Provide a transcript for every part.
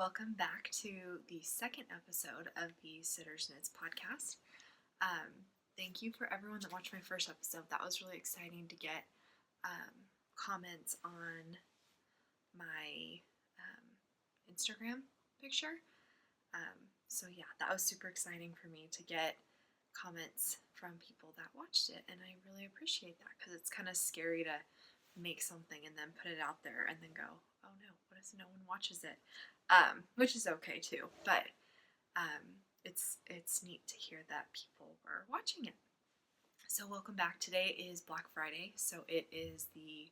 welcome back to the second episode of the Sidders podcast. Thank you for everyone that watched my first episode. That was really exciting to get comments on my Instagram picture. So yeah, that was super exciting for me to get comments from people that watched it, and I really appreciate that because it's kind of scary to make something and then put it out there and then go, oh no, what if no one watches it? Which is okay too, but it's neat to hear that people were watching it. So welcome back. Today is Black Friday, so it is the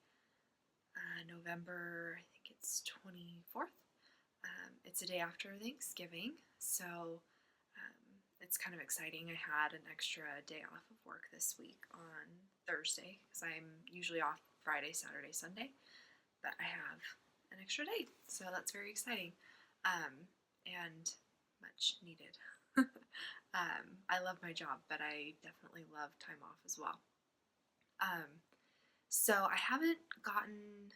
November, I think it's 24th. It's a day after Thanksgiving, so it's kind of exciting. I had an extra day off of work this week on Thursday because I'm usually off Friday, Saturday, Sunday, but I have an extra day, so that's very exciting and much needed. I love my job, but I definitely love time off as well. So I haven't gotten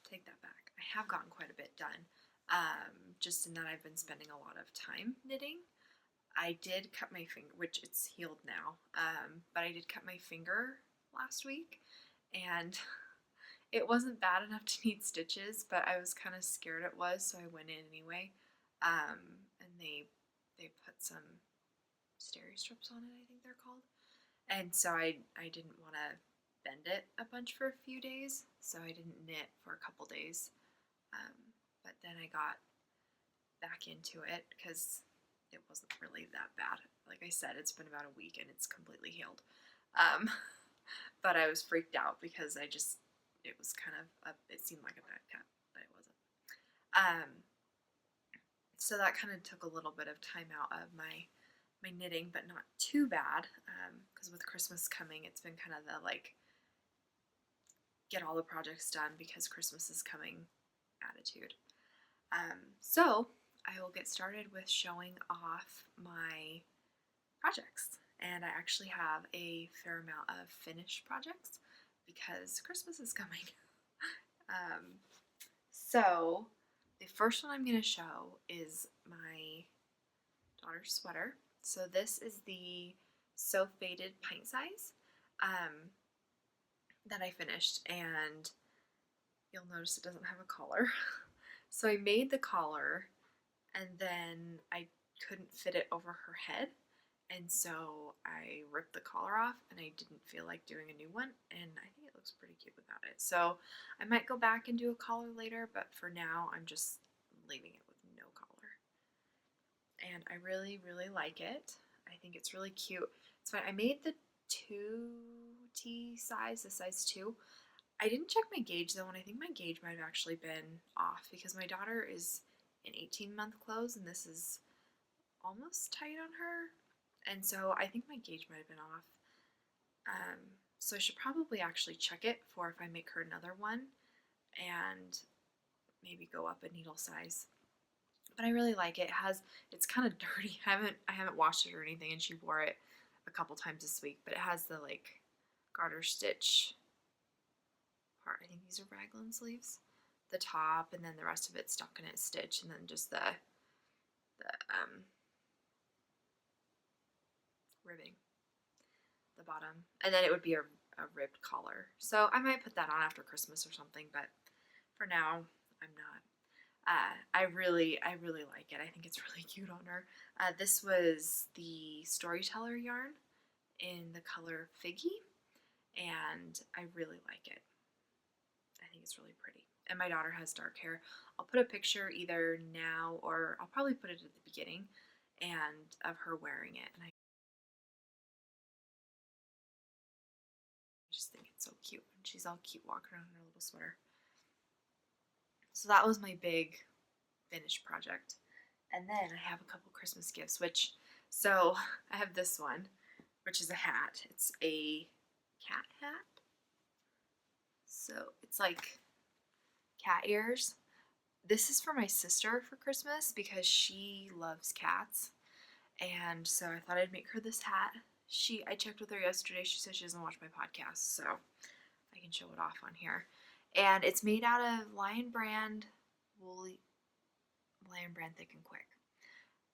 take that back. I have gotten quite a bit done, just in that I've been spending a lot of time knitting. I did cut my finger, which it's healed now, but I did cut my finger last week, and it wasn't bad enough to need stitches, but I was kind of scared it was, so I went in anyway, and they put some steri strips on it, I think they're called, and so I didn't want to bend it a bunch for a few days, so I didn't knit for a couple days, but then I got back into it because it wasn't really that bad. Like I said, it's been about a week and it's completely healed, but I was freaked out because it was kind of it seemed like a bad cut, but it wasn't. So that kind of took a little bit of time out of my knitting, but not too bad, because with Christmas coming, it's been kind of the get all the projects done because Christmas is coming attitude. So I will get started with showing off my projects, and I actually have a fair amount of finished projects because Christmas is coming. So the first one I'm going to show is my daughter's sweater. So this is the So Faded pint size that I finished, and you'll notice it doesn't have a collar. So I made the collar, and then I couldn't fit it over her head, and so I ripped the collar off, and I didn't feel like doing a new one, and I think it looks pretty cute without it. So I might go back and do a collar later, but for now I'm just leaving it with no collar. And I really, really like it. I think it's really cute. It's fine. I made the 2T size, the size 2. I didn't check my gauge though, and I think my gauge might have actually been off because my daughter is in 18-month clothes, and this is almost tight on her, and so I think my gauge might have been off. So I should probably actually check it for if I make her another one, and maybe go up a needle size. But I really like it. It's kind of dirty. I haven't washed it or anything, and she wore it a couple times this week. But it has the garter stitch part. I think these are raglan sleeves. The top, and then the rest of it stockinette stitch, and then just the ribbing, the bottom, and then it would be a ribbed collar. So I might put that on after Christmas or something, but for now I'm not. I really like it. I think it's really cute on her. This was the Storyteller yarn in the color Figgy, and I really like it. I think it's really pretty. And my daughter has dark hair. I'll put a picture either now or I'll probably put it at the beginning and of her wearing it. And I just think it's so cute. And she's all cute walking around in her little sweater. So that was my big finished project. And then I have a couple Christmas gifts, so I have this one, which is a hat. It's a cat hat. So it's like cat ears. This is for my sister for Christmas because she loves cats. And so I thought I'd make her this hat. I checked with her yesterday. She said she doesn't watch my podcast, so I can show it off on here. And it's made out of Lion Brand woolly, Lion Brand Thick and Quick.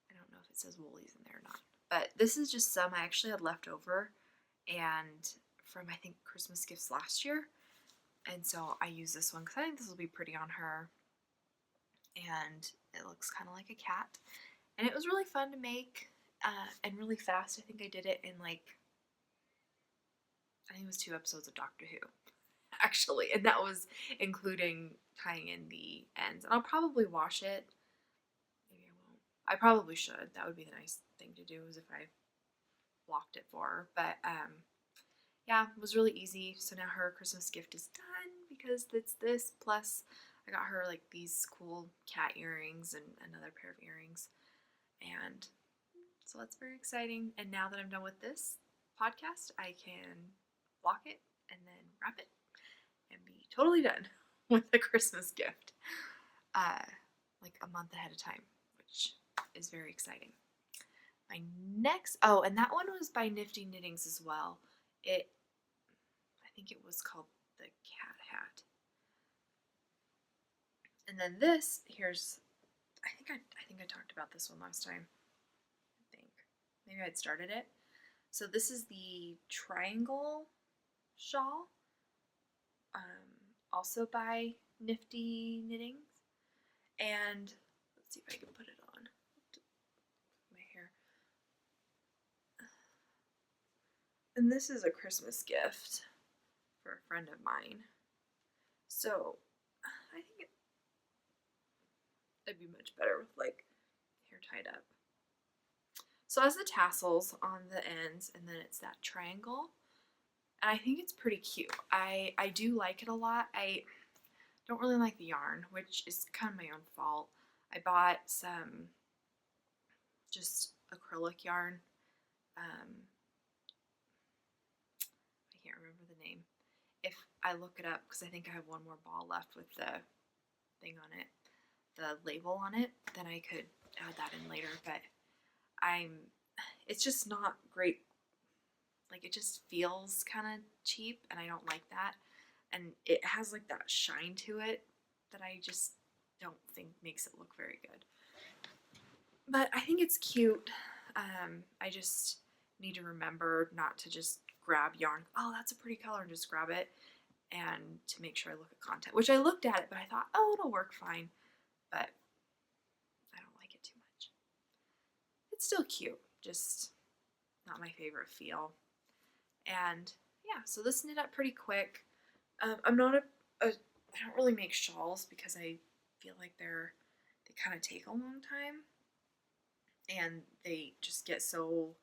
I don't know if it says woolies in there or not. But this is just some I actually had left over and from I think Christmas gifts last year. And so I use this one because I think this will be pretty on her. And it looks kind of like a cat. And it was really fun to make and really fast. I think I did it in like, I think it was 2 episodes of Doctor Who, actually. And that was including tying in the ends. And I'll probably wash it. Maybe I won't. I probably should. That would be the nice thing to do is if I blocked it for her. But yeah, it was really easy. So now her Christmas gift is done because it's this. Plus I got her like these cool cat earrings and another pair of earrings. And so that's very exciting. And now that I'm done with this podcast, I can block it and then wrap it and be totally done with the Christmas gift. Like a month ahead of time, which is very exciting. My next, oh, and that one was by Nifty Knittings as well. I think it was called the Cat Hat. And then this, here's, I think I talked about this one last time. I think maybe I'd started it. So this is the triangle shawl, also by Nifty Knittings. And let's see if I can put it on my hair. And this is a Christmas gift for a friend of mine. So I think it'd be much better with like hair tied up. So it has the tassels on the ends and then it's that triangle. And I think it's pretty cute. I do like it a lot. I don't really like the yarn, which is kind of my own fault. I bought some just acrylic yarn. I can't remember the name. If I look it up, because I think I have one more ball left with the thing on it, the label on it, then I could add that in later. But it's just not great. Like it just feels kind of cheap, and I don't like that. And it has like that shine to it that I just don't think makes it look very good. But I think it's cute. I just need to remember not to just grab yarn. Oh, that's a pretty color, and just grab it. And to make sure I look at content, which I looked at it, but I thought, oh, it'll work fine. But I don't like it too much. It's still cute, just not my favorite feel. And yeah, so this knit up pretty quick. I'm not I don't really make shawls because I feel like they kind of take a long time. And they just get so,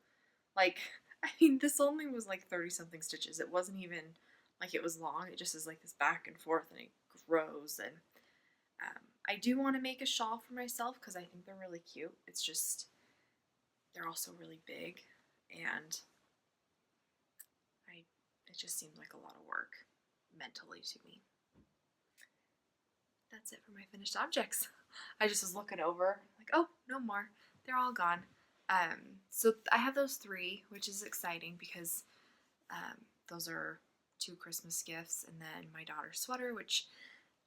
like, I mean, this only was like 30 something stitches. It wasn't even like it was long. It just is like this back and forth and it grows. And I do want to make a shawl for myself because I think they're really cute. It's just, they're also really big. And it just seemed like a lot of work mentally to me. That's it for my finished objects. I just was looking over, like, oh, no more. They're all gone. So I have those 3, which is exciting because those are 2 Christmas gifts, and then my daughter's sweater, which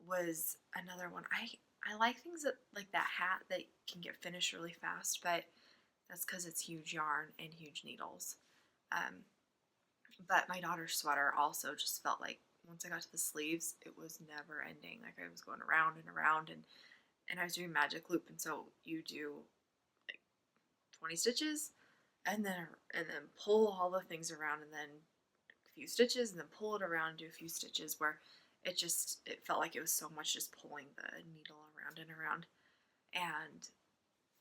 was another one. I like things that like that hat that can get finished really fast, but that's because it's huge yarn and huge needles. But my daughter's sweater also just felt like once I got to the sleeves, it was never ending. Like I was going around and around, and I was doing magic loop, and so you do like 20 stitches, and then pull all the things around, and then a few stitches, and then pull it around, do a few stitches, where it felt like it was so much just pulling the needle around and around.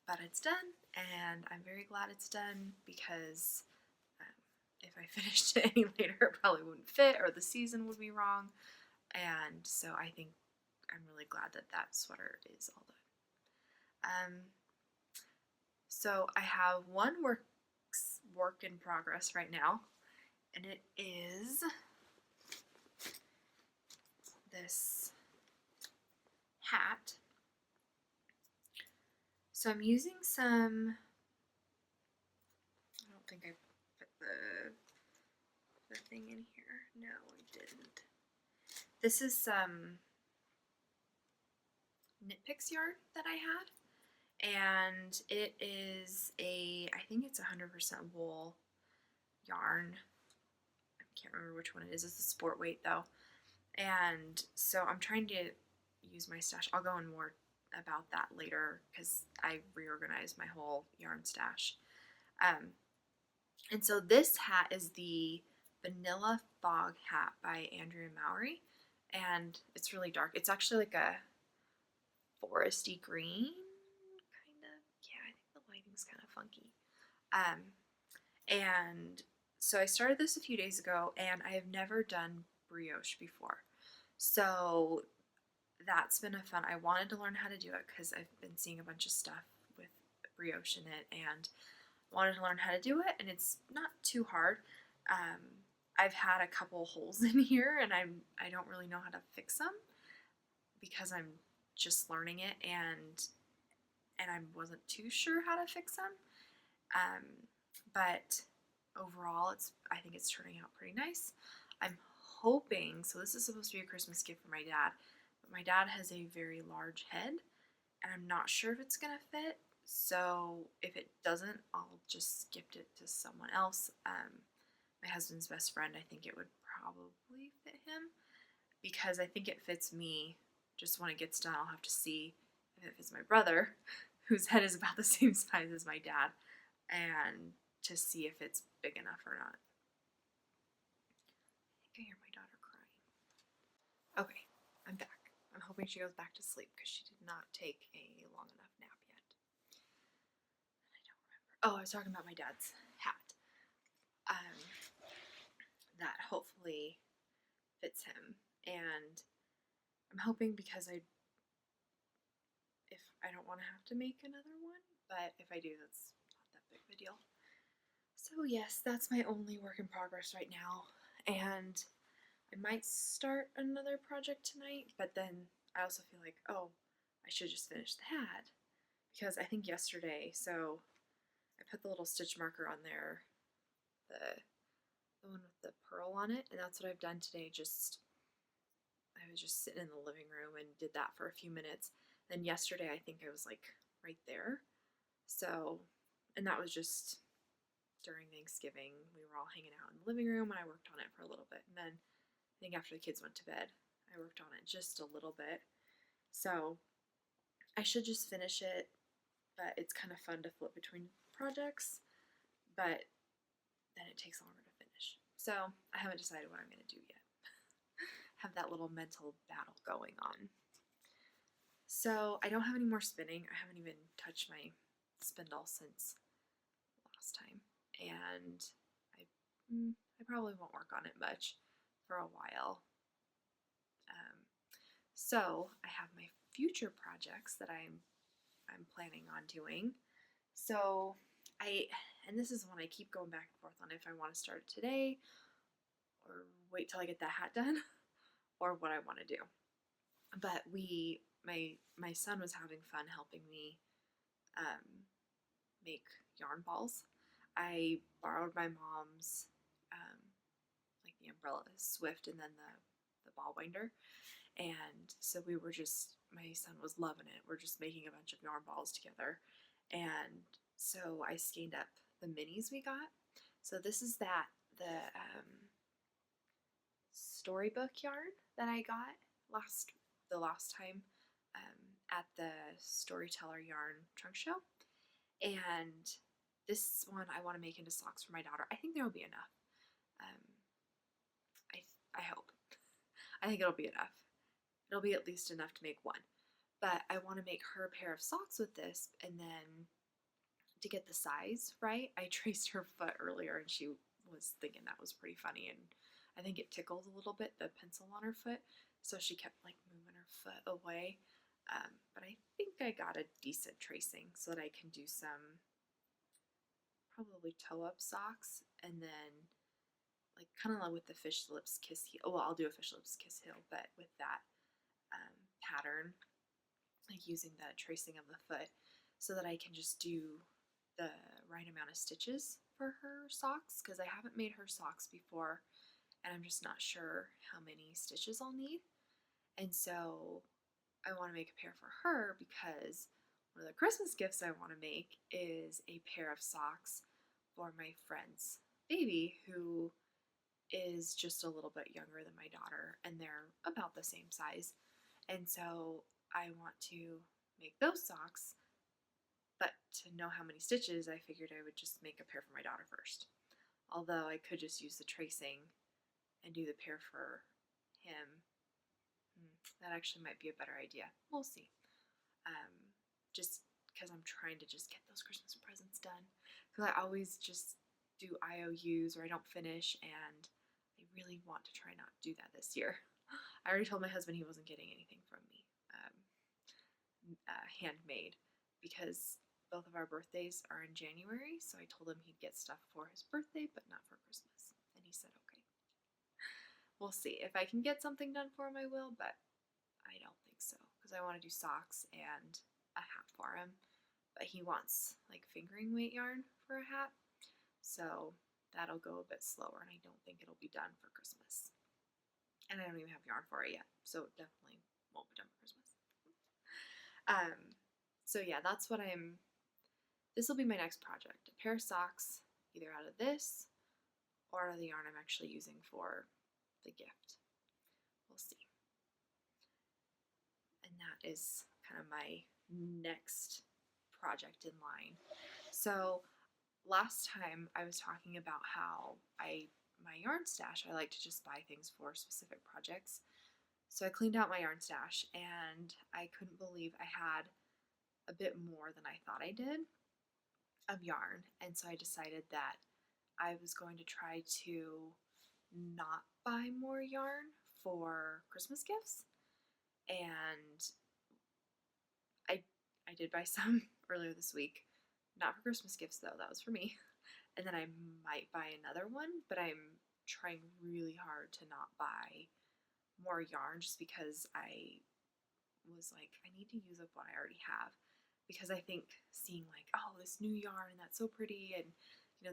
But it's done, and I'm very glad it's done because if I finished it any later, it probably wouldn't fit, or the season would be wrong. And so I think I'm really glad that that sweater is all done. So I have one work in progress right now, and it is this hat. So I'm using some, I don't think I put the thing in here. No, I didn't. This is some Knit Picks yarn that I had, and it is I think it's 100% wool yarn. I can't remember which one it is. It's a sport weight though. And so I'm trying to use my stash. I'll go in more about that later because I reorganized my whole yarn stash. And so this hat is the Vanilla Fog hat by Andrea Mowry, and it's really dark. It's actually like a foresty green, kind of. Yeah, I think the lighting's kind of funky. And so I started this a few days ago, and I have never done brioche before. So that's been a fun. I wanted to learn how to do it because I've been seeing a bunch of stuff with brioche in it, and wanted to learn how to do it, and it's not too hard. I've had a couple holes in here, and I don't really know how to fix them because I'm just learning it, and I wasn't too sure how to fix them. But overall, I think it's turning out pretty nice. I'm hoping, so this is supposed to be a Christmas gift for my dad, but my dad has a very large head, and I'm not sure if it's gonna fit. So if it doesn't, I'll just gift it to someone else. My husband's best friend, I think it would probably fit him because I think it fits me. Just when it gets done, I'll have to see if it fits my brother, whose head is about the same size as my dad, and to see if it's big enough or not. I think I hear my daughter crying. Okay, I'm back. I'm hoping she goes back to sleep because she did not take a long enough nap yet. I don't remember. Oh, I was talking about my dad's hat. That hopefully fits him, and I'm hoping because if I don't want to have to make another one, but if I do, that's not that big of a deal. So yes, that's my only work in progress right now, and I might start another project tonight, but then I also feel like, oh, I should just finish the hat, because I think yesterday, so I put the little stitch marker on there, the one with the pearl on it, and that's what I've done today. I was just sitting in the living room and did that for a few minutes. Then yesterday, I think I was like right there. So, and that was just during Thanksgiving. We were all hanging out in the living room, and I worked on it for a little bit. And then I think after the kids went to bed, I worked on it just a little bit. So I should just finish it, but it's kind of fun to flip between projects, but then it takes longer to finish. So I haven't decided what I'm going to do yet. Have that little mental battle going on. So I don't have any more spinning. I haven't even touched my spindle since last time, and I probably won't work on it much for a while. So I have my future projects that I'm planning on doing. So and this is one I keep going back and forth on if I want to start today or wait till I get that hat done or what I want to do. But my son was having fun helping me make yarn balls. I borrowed my mom's like the umbrella Swift and then the ball binder, and so we were just, my son was loving it. We're just making a bunch of yarn balls together, and so I scanned up the minis we got. So this is the storybook yarn that I got the last time at the Storyteller Yarn Trunk Show, and this one I want to make into socks for my daughter. I think there will be enough. I hope. I think it'll be enough. It'll be at least enough to make one. But I want to make her a pair of socks with this, and then to get the size right, I traced her foot earlier, and she was thinking that was pretty funny, and I think it tickled a little bit, the pencil on her foot, so she kept like moving her foot away. But I think I got a decent tracing so that I can do some probably toe-up socks, and then like kind of like with the Fish Lips Kiss Heel. Well, I'll do a Fish Lips Kiss Heel, but with that pattern, like using the tracing of the foot, so that I can just do the right amount of stitches for her socks, because I haven't made her socks before, and I'm just not sure how many stitches I'll need. And so I want to make a pair for her because one of the Christmas gifts I want to make is a pair of socks for my friend's baby, who is just a little bit younger than my daughter, and they're about the same size. And so I want to make those socks, but to know how many stitches, I figured I would just make a pair for my daughter first. Although I could just use the tracing and do the pair for him. That actually might be a better idea. We'll see. Just because I'm trying to just get those Christmas presents done. Because I always just do IOUs or I don't finish, and I really want to try not to do that this year. I already told my husband he wasn't getting anything from me, handmade, because both of our birthdays are in January, so I told him he'd get stuff for his birthday, but not for Christmas. And he said, okay. We'll see. If I can get something done for him, I will, but I don't think so, because I want to do socks and a hat for him. But he wants like fingering weight yarn for a hat, so that'll go a bit slower, and I don't think it'll be done for Christmas. And I don't even have yarn for it yet, so it definitely won't be done for Christmas. So yeah, that's what this will be my next project. A pair of socks, either out of this or out of the yarn I'm actually using for the gift. We'll see. And that is kind of my next project in line. So last time I was talking about how my yarn stash, I like to just buy things for specific projects. So I cleaned out my yarn stash, and I couldn't believe I had a bit more than I thought I did of yarn. And so I decided that I was going to try to not buy more yarn for Christmas gifts. And I did buy some earlier this week. Not for Christmas gifts though, that was for me. And then I might buy another one, but I'm trying really hard to not buy more yarn, just because I was like, I need to use up what I already have. Because I think seeing like, oh, this new yarn, and that's so pretty, and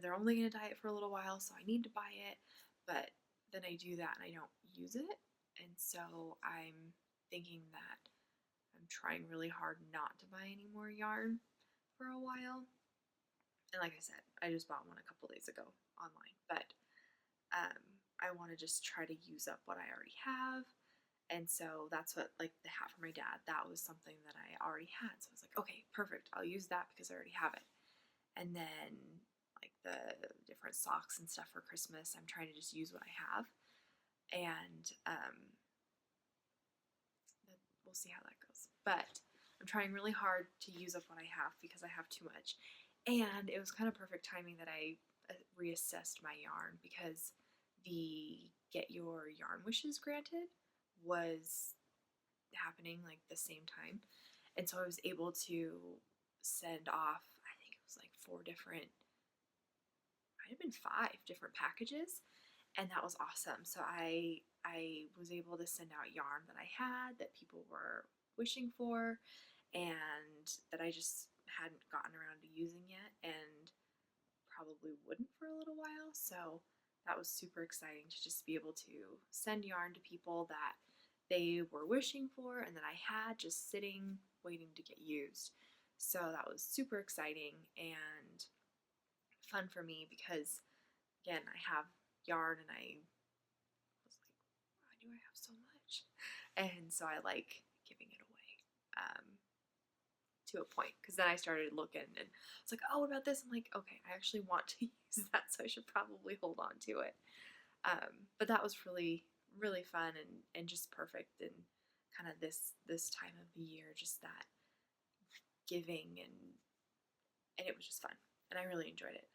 they're only going to dye it for a little while, so I need to buy it. But then I do that and I don't use it. And so I'm thinking that I'm trying really hard not to buy any more yarn for a while. And like I said, I just bought one a couple days ago online, but I want to just try to use up what I already have. And so that's what, like the hat for my dad, that was something that I already had. So I was like, okay, perfect. I'll use that because I already have it. And then like the different socks and stuff for Christmas, I'm trying to just use what I have. And we'll see how that goes. But I'm trying really hard to use up what I have because I have too much. And it was kind of perfect timing that I reassessed my yarn, because the Get Your Yarn Wishes Granted was happening like the same time. And so I was able to send off, I think it was like might have been 5 different packages. And that was awesome. So I was able to send out yarn that I had, that people were wishing for, and that I just hadn't gotten around to using yet, and probably wouldn't for a little while. So that was super exciting to just be able to send yarn to people that they were wishing for and that I had just sitting waiting to get used. So that was super exciting and fun for me, because again, I have yarn and I was like, why do I have so much? And so I like giving it away to a point, because then I started looking and it's like, oh, what about this? I'm like, okay, I actually want to use that, so I should probably hold on to it. But that was really, really fun and just perfect, and kind of this time of the year, just that giving, and it was just fun, and I really enjoyed it.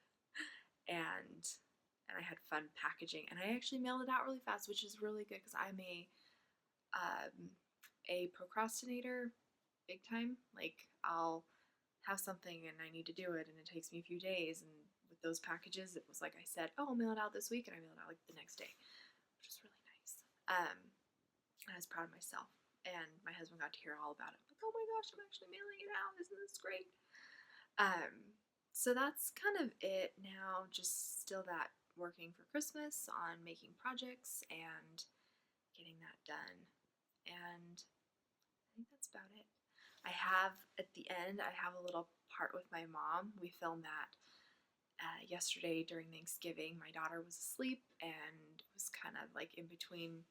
And I had fun packaging, and I actually mailed it out really fast, which is really good, because I'm a procrastinator big time. Like, I'll have something and I need to do it, and it takes me a few days. And with those packages, it was like I said, oh, I'll mail it out this week, and I mailed it out like the next day, which was really nice. I was proud of myself, and my husband got to hear all about it. I'm like, oh my gosh, I'm actually mailing it out. Isn't this great? So that's kind of it now. Just still that working for Christmas on making projects and getting that done. And I think that's about it. I have, at the end, I have a little part with my mom. We filmed that yesterday during Thanksgiving. My daughter was asleep and it was kind of like in between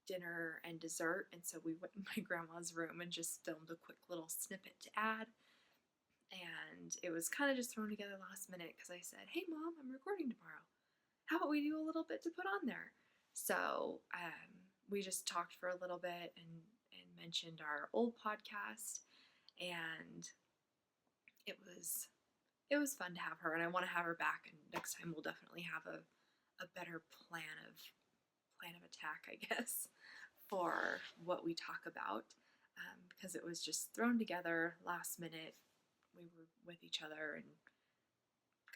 dinner and dessert, and so we went in my grandma's room and just filmed a quick little snippet to add. And it was kind of just thrown together last minute because I said, hey mom, I'm recording tomorrow. How about we do a little bit to put on there? So we just talked for a little bit and mentioned our old podcast, and it was fun to have her, and I want to have her back, and next time we'll definitely have a better plan of attack, I guess, for what we talk about, because it was just thrown together last minute. We were with each other and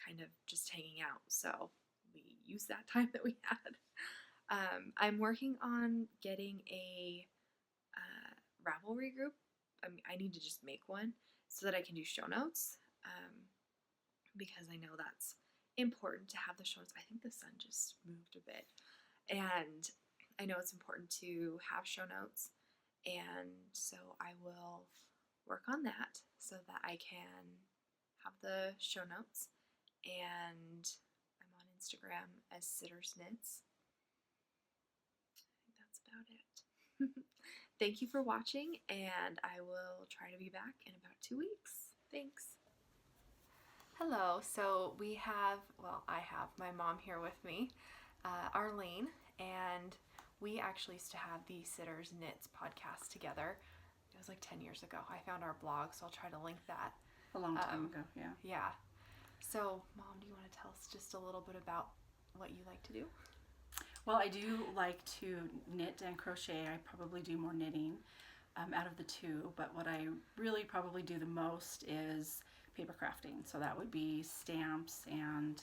kind of just hanging out, so we used that time that we had. I'm working on getting a Ravelry group. I need to just make one so that I can do show notes, because I know that's important to have the show notes. I think the sun just moved a bit, and I know it's important to have show notes, and so I will work on that so that I can have the show notes. And I'm on Instagram as Sidders Knits. I think that's about it. Thank you for watching, and I will try to be back in about 2 weeks. Thanks. Hello, so I have my mom here with me, Arlene, and we actually used to have the Sidders Knits podcast together. It was like 10 years ago. I found our blog, so I'll try to link that. A long time ago, yeah. Yeah. So, Mom, do you want to tell us just a little bit about what you like to do? Well, I do like to knit and crochet. I probably do more knitting out of the two, but what I really probably do the most is paper crafting. So that would be stamps and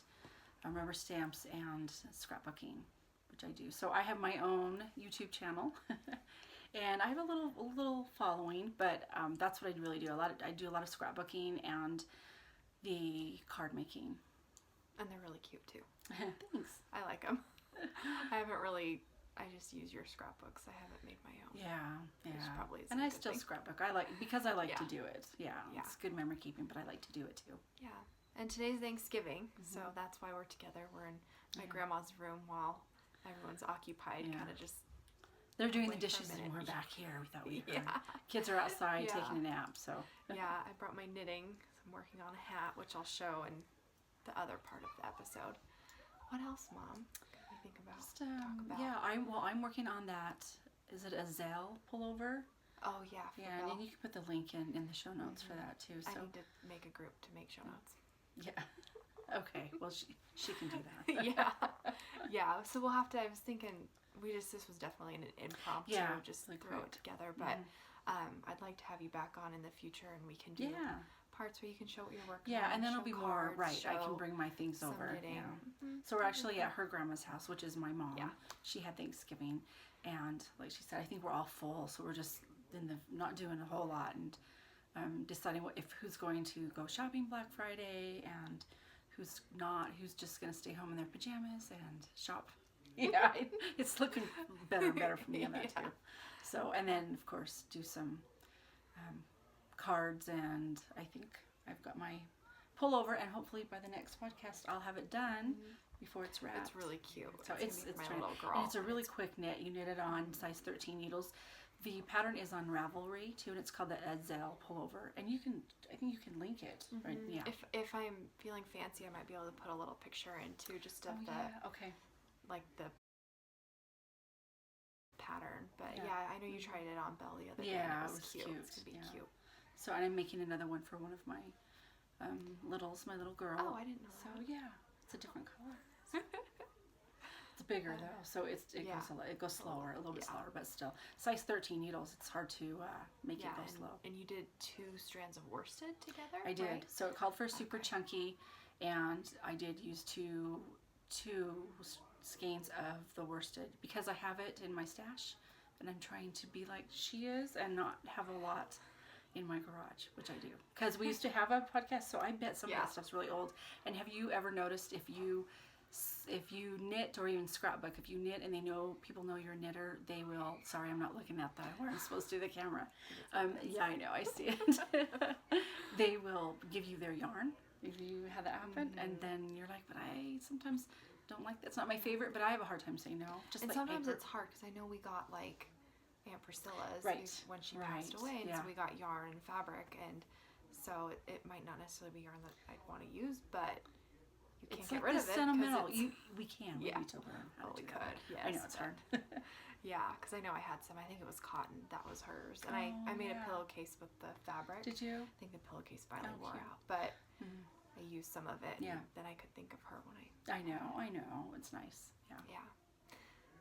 rubber stamps and scrapbooking, which I do. So I have my own YouTube channel. And I have a little following, but that's what I really do. I do a lot of scrapbooking and the card making. And they're really cute too. Thanks. I like them. I just use your scrapbooks. I haven't made my own. Yeah. Probably and I still scrapbook. I like to do it. Yeah, yeah. It's good memory keeping, but I like to do it too. Yeah. And today's Thanksgiving, so that's why we're together. We're in my grandma's room while everyone's occupied, kind of just. They're doing the dishes and we're back here. We thought we were. Kids are outside taking a nap, so. Yeah, I brought my knitting. So I'm working on a hat, which I'll show in the other part of the episode. What else, Mom? Can we think about? Talk about? Yeah, I'm working on that. Is it a Zelle pullover? Oh yeah. Yeah, and then you can put the link in the show notes for that too. So I need to make a group to make show notes. Yeah. Okay. Well, she can do that. Yeah. So we'll have to. I was thinking. This was definitely an impromptu, just throw it together. But I'd like to have you back on in the future, and we can do parts where you can show what you're working on. Yeah, and then it'll be more right. I can bring my things over. Knitting. Yeah. So we're actually at her grandma's house, which is my mom. Yeah. She had Thanksgiving, and like she said, I think we're all full, so we're just not doing a whole lot, and deciding who's going to go shopping Black Friday and who's not, who's just going to stay home in their pajamas and shop. Yeah, it's looking better and better for me on that too. So, and then of course do some cards, and I think I've got my pullover, and hopefully by the next podcast I'll have it done before it's wrapped. It's really cute. So it's my little girl. And it's a really quick knit. You knit it on size 13 needles. The pattern is on Ravelry too, and it's called the Zelle pullover. And I think you can link it. Right? Yeah. If I'm feeling fancy, I might be able to put a little picture in too, just of like the pattern. But yeah, I know you tried it on Belle the other day. Yeah, and it was cute. It's gonna be cute. So, and I'm making another one for one of my my little girl. Oh, I didn't know that. So yeah, it's a different color. It's bigger though, so it goes slower, a little bit slower, but still. Size 13 needles, it's hard to make it go slow. And you did 2 strands of worsted together? I did. Right? So it called for super chunky, and I did use two skeins of the worsted because I have it in my stash, and I'm trying to be like she is and not have a lot in my garage, which I do. Because we used to have a podcast, so I bet some of that stuff's really old. And have you ever noticed if you if you knit or even scrapbook, if you knit and people know you're a knitter, they will. Sorry, I'm not looking at that where I'm supposed to do the camera. Yeah, I know, I see it. They will give you their yarn if you have that happen, and then you're like, but I sometimes don't like that. It's not my favorite, but I have a hard time saying no. Just and like sometimes paper. it's hard because I know we got like Aunt Priscilla's when she Right. passed away, and Yeah. so we got yarn and fabric, and so it might not necessarily be yarn that I'd want to use, but you can't It's get like rid the of it. sentimental. It's, We can. Yeah. We need to learn how to we do could. that. Yes, I know it's hard. Yeah, because I know I had some. I think it was cotton. That was hers, and I made a pillowcase with the fabric. Did you? I think the pillowcase finally wore cute. out, but Mhm. I used some of it. Yeah. And then I could think of her when I know. It's nice. Yeah. yeah.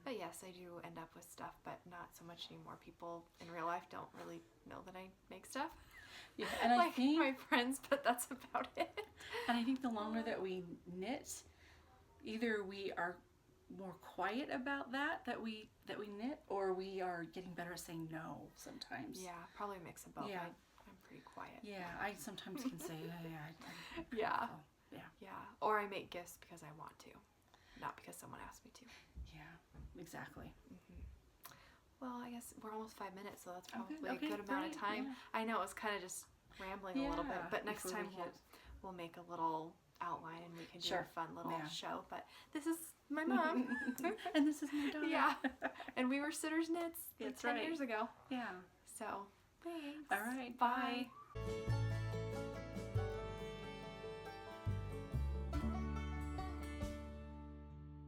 But yes, I do end up with stuff, but not so much anymore. People in real life don't really know that I make stuff. Yeah, and like I think my friends, but that's about it. And I think the longer that we knit, either we are more quiet about that we knit, or we are getting better at saying no sometimes. Yeah, probably a mix of both. Yeah. I'm pretty quiet. Yeah, I sometimes can say, I'm pretty Yeah. careful. Yeah. Yeah. Or I make gifts because I want to, not because someone asked me to. Yeah, exactly. Well, I guess we're almost 5 minutes, so that's probably Okay, a good amount of great, time. yeah. I know it was kind of just rambling a little bit, Yeah, but next before we time get- we'll make a little outline and we can do Sure. a fun little Yeah. show. But this is my mom. And this is my daughter. Yeah. And we were Sidders Knits like That's 10 right. years ago. Yeah. So, thanks. All right. Bye. Bye.